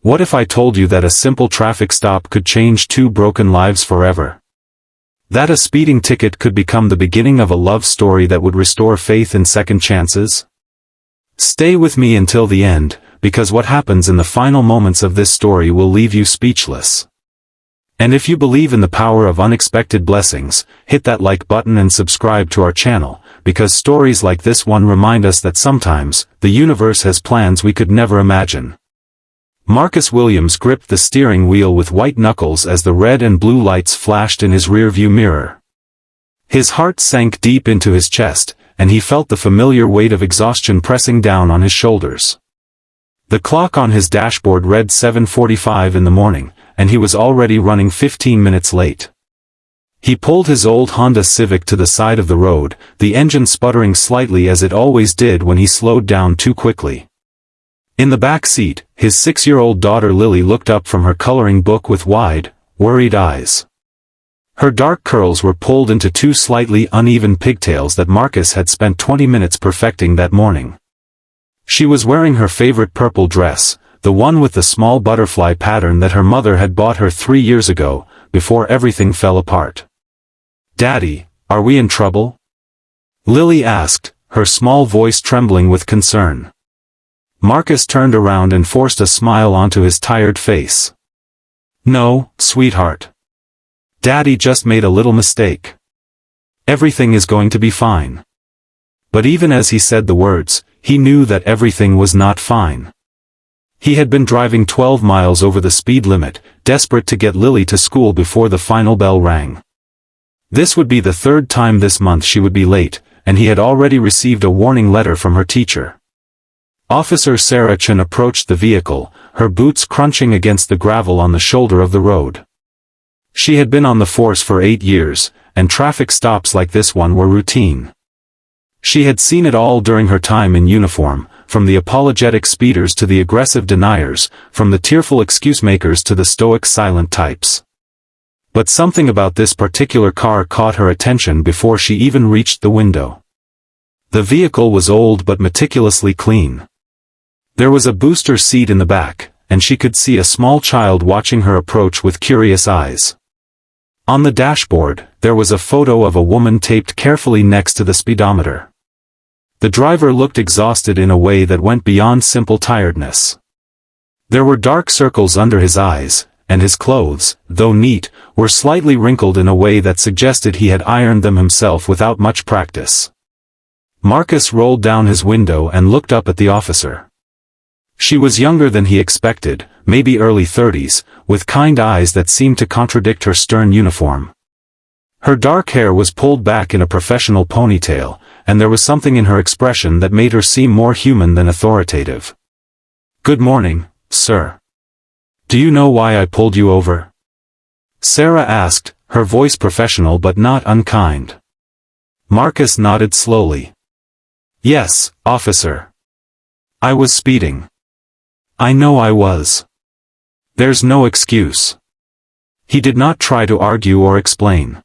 What if I told you that a simple traffic stop could change two broken lives forever? That a speeding ticket could become the beginning of a love story that would restore faith in second chances? Stay with me until the end, because what happens in the final moments of this story will leave you speechless. And if you believe in the power of unexpected blessings, hit that like button and subscribe to our channel, because stories like this one remind us that sometimes, the universe has plans we could never imagine. Marcus Williams gripped the steering wheel with white knuckles as the red and blue lights flashed in his rearview mirror. His heart sank deep into his chest, and he felt the familiar weight of exhaustion pressing down on his shoulders. The clock on his dashboard read 7:45 in the morning, and he was already running 15 minutes late. He pulled his old Honda Civic to the side of the road, the engine sputtering slightly as it always did when he slowed down too quickly. In the back seat, his 6-year-old daughter Lily looked up from her coloring book with wide, worried eyes. Her dark curls were pulled into two slightly uneven pigtails that Marcus had spent 20 minutes perfecting that morning. She was wearing her favorite purple dress, the one with the small butterfly pattern that her mother had bought her 3 years ago, before everything fell apart. "Daddy, are we in trouble?" Lily asked, her small voice trembling with concern. Marcus turned around and forced a smile onto his tired face. "No, sweetheart. Daddy just made a little mistake. Everything is going to be fine." But even as he said the words, he knew that everything was not fine. He had been driving 12 miles over the speed limit, desperate to get Lily to school before the final bell rang. This would be the third time this month she would be late, and he had already received a warning letter from her teacher. Officer Sarah Chen approached the vehicle, her boots crunching against the gravel on the shoulder of the road. She had been on the force for 8 years, and traffic stops like this one were routine. She had seen it all during her time in uniform, from the apologetic speeders to the aggressive deniers, from the tearful excuse-makers to the stoic silent types. But something about this particular car caught her attention before she even reached the window. The vehicle was old but meticulously clean. There was a booster seat in the back, and she could see a small child watching her approach with curious eyes. On the dashboard, there was a photo of a woman taped carefully next to the speedometer. The driver looked exhausted in a way that went beyond simple tiredness. There were dark circles under his eyes, and his clothes, though neat, were slightly wrinkled in a way that suggested he had ironed them himself without much practice. Marcus rolled down his window and looked up at the officer. She was younger than he expected, maybe early 30s, with kind eyes that seemed to contradict her stern uniform. Her dark hair was pulled back in a professional ponytail, and there was something in her expression that made her seem more human than authoritative. "Good morning, sir. Do you know why I pulled you over?" Sarah asked, her voice professional but not unkind. Marcus nodded slowly. "Yes, officer. I was speeding. I know I was. There's no excuse." He did not try to argue or explain.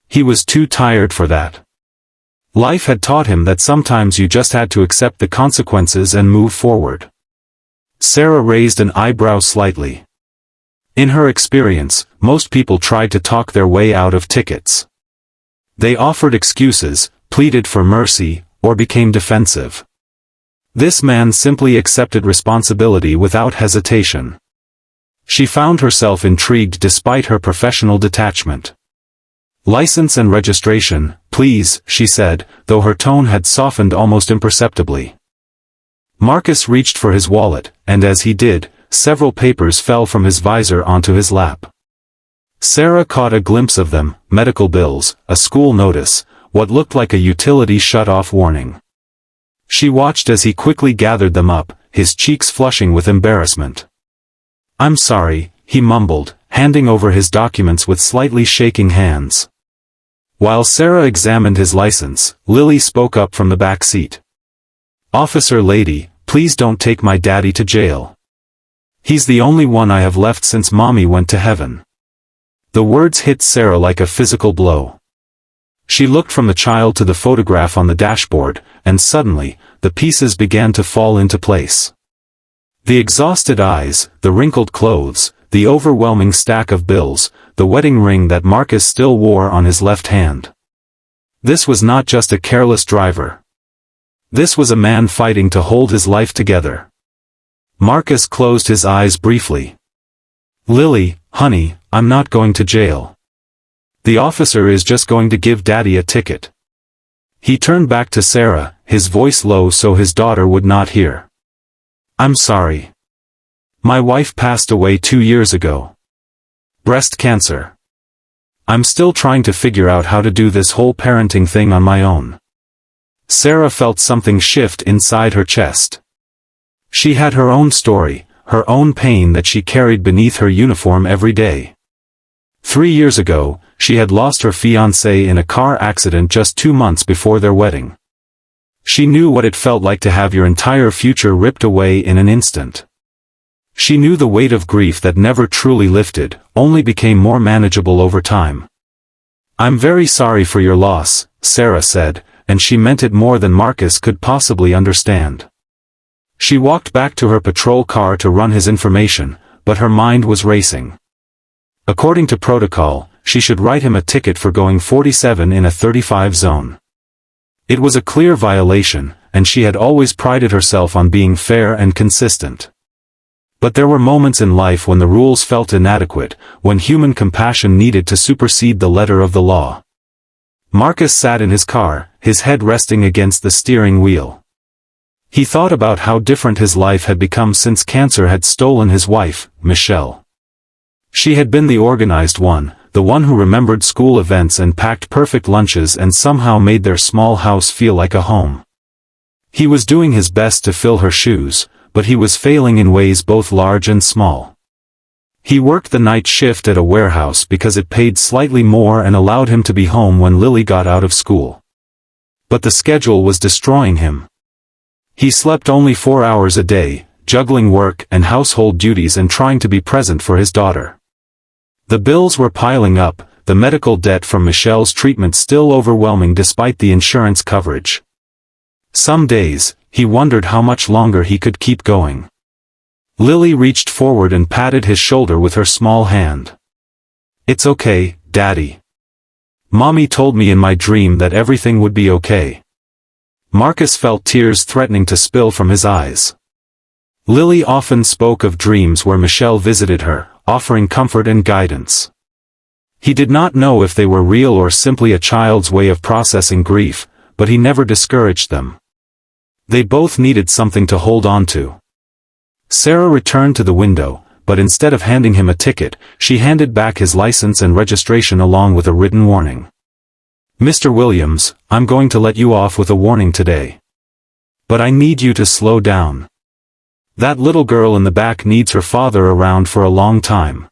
He was too tired for that. Life had taught him that sometimes you just had to accept the consequences and move forward. Sarah raised an eyebrow slightly. In her experience, most people tried to talk their way out of tickets. They offered excuses, pleaded for mercy, or became defensive. This man simply accepted responsibility without hesitation. She found herself intrigued despite her professional detachment. "License and registration, please," she said, though her tone had softened almost imperceptibly. Marcus reached for his wallet, and as he did, several papers fell from his visor onto his lap. Sarah caught a glimpse of them: medical bills, a school notice, what looked like a utility shut-off warning. She watched as he quickly gathered them up, his cheeks flushing with embarrassment. "I'm sorry," he mumbled, handing over his documents with slightly shaking hands. While Sarah examined his license, Lily spoke up from the back seat. "Officer lady, please don't take my daddy to jail. He's the only one I have left since mommy went to heaven." The words hit Sarah like a physical blow. She looked from the child to the photograph on the dashboard, and suddenly, the pieces began to fall into place. The exhausted eyes, the wrinkled clothes, the overwhelming stack of bills, the wedding ring that Marcus still wore on his left hand. This was not just a careless driver. This was a man fighting to hold his life together. Marcus closed his eyes briefly. "Lily, honey, I'm not going to jail. The officer is just going to give Daddy a ticket." He turned back to Sarah, his voice low so his daughter would not hear. "I'm sorry. My wife passed away 2 years ago. Breast cancer. I'm still trying to figure out how to do this whole parenting thing on my own." Sarah felt something shift inside her chest. She had her own story, her own pain that she carried beneath her uniform every day. 3 years ago, she had lost her fiancé in a car accident just 2 months before their wedding. She knew what it felt like to have your entire future ripped away in an instant. She knew the weight of grief that never truly lifted, only became more manageable over time. "I'm very sorry for your loss," Sarah said, and she meant it more than Marcus could possibly understand. She walked back to her patrol car to run his information, but her mind was racing. According to protocol, she should write him a ticket for going 47 in a 35 zone. It was a clear violation, and she had always prided herself on being fair and consistent. But there were moments in life when the rules felt inadequate, when human compassion needed to supersede the letter of the law. Marcus sat in his car, his head resting against the steering wheel. He thought about how different his life had become since cancer had stolen his wife, Michelle. She had been the organized one, the one who remembered school events and packed perfect lunches and somehow made their small house feel like a home. He was doing his best to fill her shoes, but he was failing in ways both large and small. He worked the night shift at a warehouse because it paid slightly more and allowed him to be home when Lily got out of school. But the schedule was destroying him. He slept only 4 hours a day, juggling work and household duties and trying to be present for his daughter. The bills were piling up, the medical debt from Michelle's treatment still overwhelming despite the insurance coverage. Some days, he wondered how much longer he could keep going. Lily reached forward and patted his shoulder with her small hand. "It's okay, Daddy. Mommy told me in my dream that everything would be okay." Marcus felt tears threatening to spill from his eyes. Lily often spoke of dreams where Michelle visited her, offering comfort and guidance. He did not know if they were real or simply a child's way of processing grief, but he never discouraged them. They both needed something to hold on to. Sarah returned to the window, but instead of handing him a ticket, she handed back his license and registration along with a written warning. "Mr. Williams, I'm going to let you off with a warning today. But I need you to slow down. That little girl in the back needs her father around for a long time."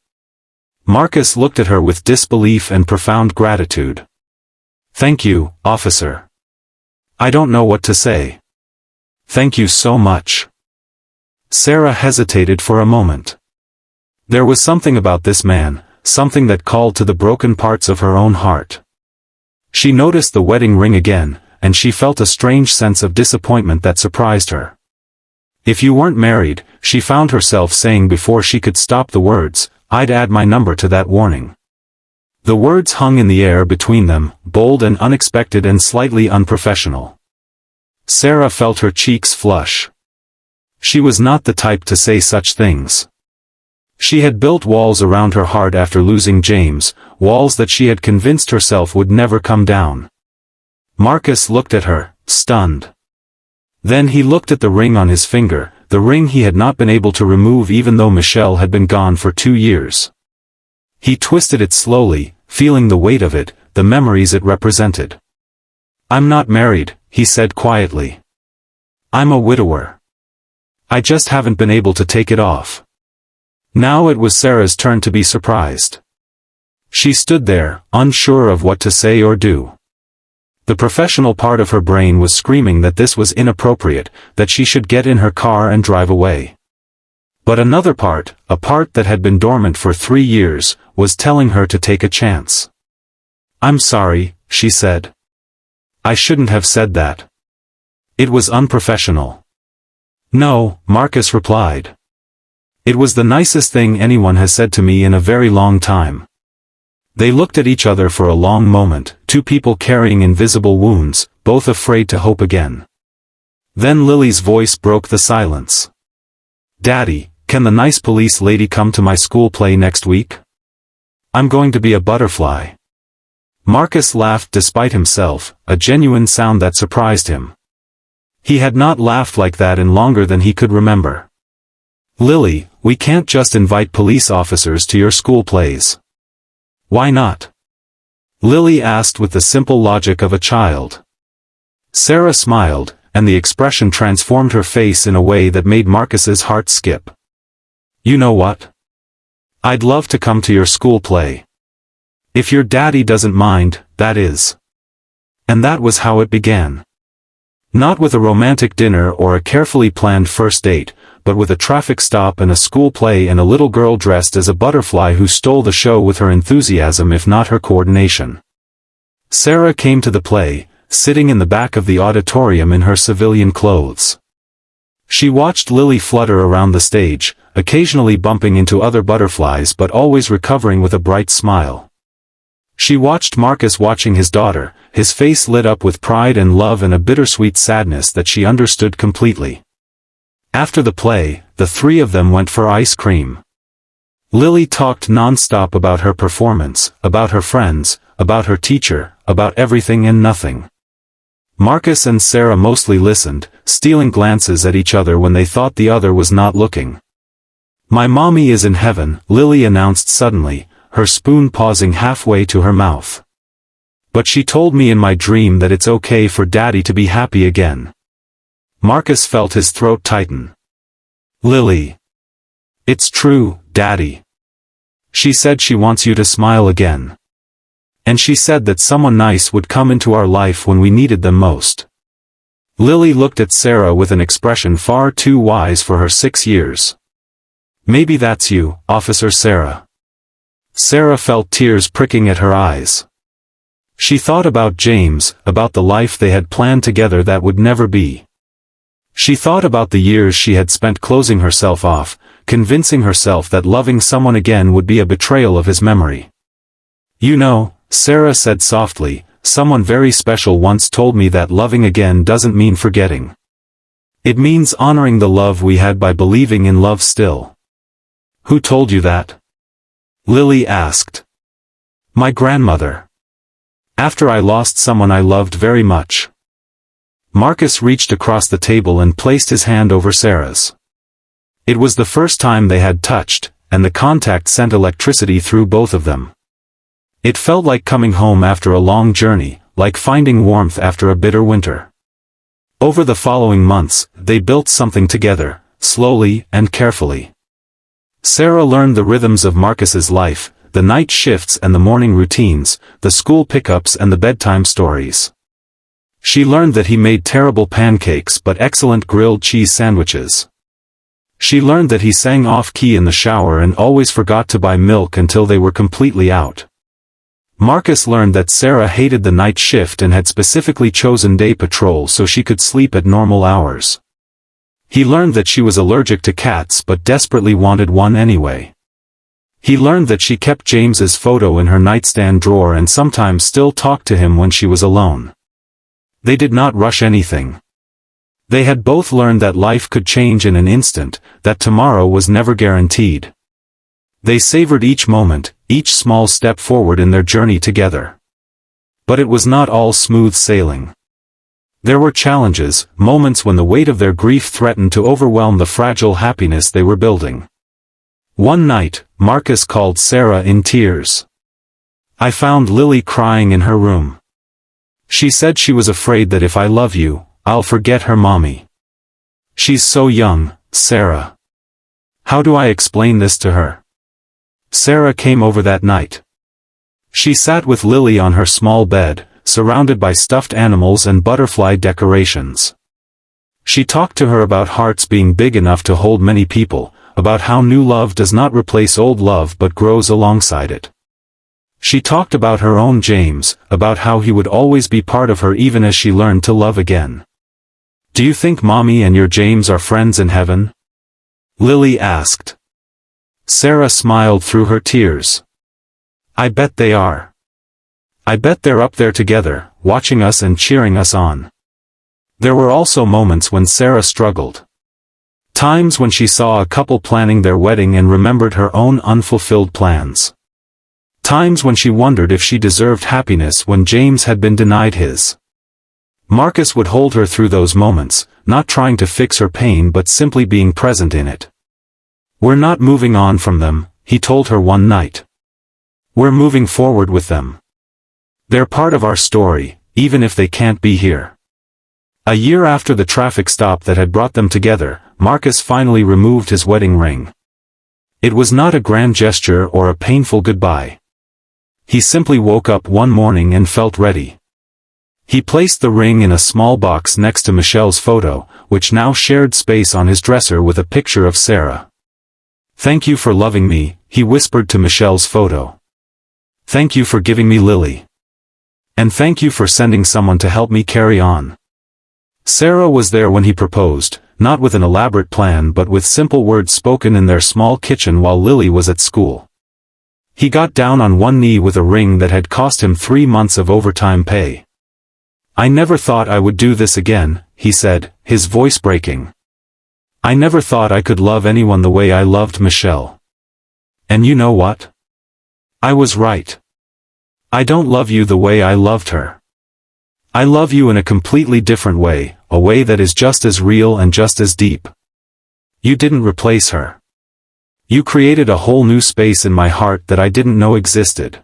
Marcus looked at her with disbelief and profound gratitude. "Thank you, officer. I don't know what to say. Thank you so much." Sarah hesitated for a moment. There was something about this man, something that called to the broken parts of her own heart. She noticed the wedding ring again, and she felt a strange sense of disappointment that surprised her. "If you weren't married," she found herself saying before she could stop the words, "I'd add my number to that warning." The words hung in the air between them, bold and unexpected and slightly unprofessional. Sarah felt her cheeks flush. She was not the type to say such things. She had built walls around her heart after losing James, walls that she had convinced herself would never come down. Marcus looked at her, stunned. Then he looked at the ring on his finger, the ring he had not been able to remove even though Michelle had been gone for 2 years. He twisted it slowly, feeling the weight of it, the memories it represented. "I'm not married," he said quietly. "I'm a widower. I just haven't been able to take it off." Now it was Sarah's turn to be surprised. She stood there, unsure of what to say or do. The professional part of her brain was screaming that this was inappropriate, that she should get in her car and drive away. But another part, a part that had been dormant for 3 years, was telling her to take a chance. "I'm sorry," she said. "I shouldn't have said that. It was unprofessional." "No," Marcus replied. It was the nicest thing anyone has said to me in a very long time." They looked at each other for a long moment, two people carrying invisible wounds, both afraid to hope again. Then Lily's voice broke the silence. "Daddy, can the nice police lady come to my school play next week? I'm going to be a butterfly." Marcus laughed despite himself, a genuine sound that surprised him. He had not laughed like that in longer than he could remember. "Lily, we can't just invite police officers to your school plays." "Why not?" Lily asked with the simple logic of a child. Sarah smiled, and the expression transformed her face in a way that made Marcus's heart skip. "You know what? I'd love to come to your school play. If your daddy doesn't mind, that is." And that was how it began. Not with a romantic dinner or a carefully planned first date, but with a traffic stop and a school play and a little girl dressed as a butterfly who stole the show with her enthusiasm if not her coordination. Sarah came to the play, sitting in the back of the auditorium in her civilian clothes. She watched Lily flutter around the stage, occasionally bumping into other butterflies but always recovering with a bright smile. She watched Marcus watching his daughter, his face lit up with pride and love and a bittersweet sadness that she understood completely. After the play, the three of them went for ice cream. Lily talked non-stop about her performance, about her friends, about her teacher, about everything and nothing. Marcus and Sarah mostly listened, stealing glances at each other when they thought the other was not looking. "My mommy is in heaven," Lily announced suddenly, her spoon pausing halfway to her mouth. "But she told me in my dream that it's okay for Daddy to be happy again." Marcus felt his throat tighten. "Lily. It's true, Daddy. She said she wants you to smile again. And she said that someone nice would come into our life when we needed them most." Lily looked at Sarah with an expression far too wise for her 6 years. "Maybe that's you, Officer Sarah." Sarah felt tears pricking at her eyes. She thought about James, about the life they had planned together that would never be. She thought about the years she had spent closing herself off, convincing herself that loving someone again would be a betrayal of his memory. "You know," Sarah said softly, "someone very special once told me that loving again doesn't mean forgetting. It means honoring the love we had by believing in love still." "Who told you that?" Lily asked. "My grandmother. After I lost someone I loved very much." Marcus reached across the table and placed his hand over Sarah's. It was the first time they had touched, and the contact sent electricity through both of them. It felt like coming home after a long journey, like finding warmth after a bitter winter. Over the following months, they built something together, slowly and carefully. Sarah learned the rhythms of Marcus's life, the night shifts and the morning routines, the school pickups and the bedtime stories. She learned that he made terrible pancakes but excellent grilled cheese sandwiches. She learned that he sang off-key in the shower and always forgot to buy milk until they were completely out. Marcus learned that Sarah hated the night shift and had specifically chosen day patrol so she could sleep at normal hours. He learned that she was allergic to cats but desperately wanted one anyway. He learned that she kept James's photo in her nightstand drawer and sometimes still talked to him when she was alone. They did not rush anything. They had both learned that life could change in an instant, that tomorrow was never guaranteed. They savored each moment, each small step forward in their journey together. But it was not all smooth sailing. There were challenges, moments when the weight of their grief threatened to overwhelm the fragile happiness they were building. One night, Marcus called Sarah in tears. "I found Lily crying in her room. She said she was afraid that if I love you, I'll forget her mommy. She's so young, Sarah. How do I explain this to her?" Sarah came over that night. She sat with Lily on her small bed, surrounded by stuffed animals and butterfly decorations. She talked to her about hearts being big enough to hold many people, about how new love does not replace old love but grows alongside it. She talked about her own James, about how he would always be part of her even as she learned to love again. "Do you think Mommy and your James are friends in heaven?" Lily asked. Sarah smiled through her tears. I bet they are. I bet they're up there together, watching us and cheering us on. There were also moments when Sarah struggled. Times when she saw a couple planning their wedding and remembered her own unfulfilled plans. Times when she wondered if she deserved happiness when James had been denied his. Marcus would hold her through those moments, not trying to fix her pain but simply being present in it. We're not moving on from them, he told her one night. We're moving forward with them. They're part of our story, even if they can't be here. A year after the traffic stop that had brought them together, Marcus finally removed his wedding ring. It was not a grand gesture or a painful goodbye. He simply woke up one morning and felt ready. He placed the ring in a small box next to Michelle's photo, which now shared space on his dresser with a picture of Sarah. Thank you for loving me, he whispered to Michelle's photo. Thank you for giving me Lily. And thank you for sending someone to help me carry on. Sarah was there when he proposed, not with an elaborate plan but with simple words spoken in their small kitchen while Lily was at school. He got down on one knee with a ring that had cost him 3 months of overtime pay. I never thought I would do this again, he said, his voice breaking. I never thought I could love anyone the way I loved Michelle. And you know what? I was right. I don't love you the way I loved her. I love you in a completely different way, a way that is just as real and just as deep. You didn't replace her. You created a whole new space in my heart that I didn't know existed.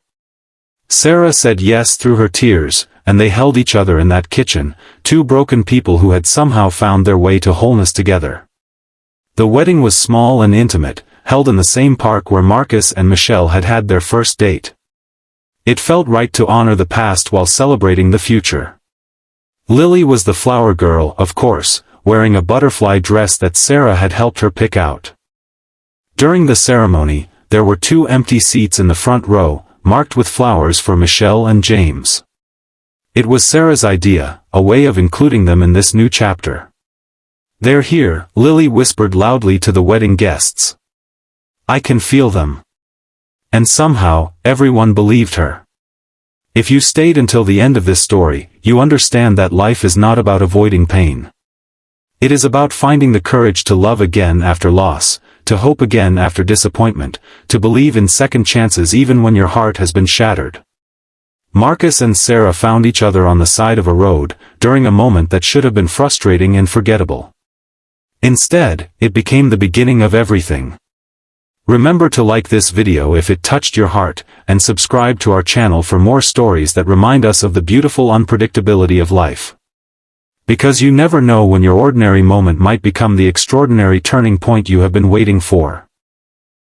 Sarah said yes through her tears, and they held each other in that kitchen, two broken people who had somehow found their way to wholeness together. The wedding was small and intimate, held in the same park where Marcus and Michelle had had their first date. It felt right to honor the past while celebrating the future. Lily was the flower girl, of course, wearing a butterfly dress that Sarah had helped her pick out. During the ceremony, there were 2 empty seats in the front row, marked with flowers for Michelle and James. It was Sarah's idea, a way of including them in this new chapter. They're here, Lily whispered loudly to the wedding guests. I can feel them. And somehow, everyone believed her. If you stayed until the end of this story, you understand that life is not about avoiding pain. It is about finding the courage to love again after loss, to hope again after disappointment, to believe in second chances even when your heart has been shattered. Marcus and Sarah found each other on the side of a road, during a moment that should have been frustrating and forgettable. Instead, it became the beginning of everything. Remember to like this video if it touched your heart, and subscribe to our channel for more stories that remind us of the beautiful unpredictability of life. Because you never know when your ordinary moment might become the extraordinary turning point you have been waiting for.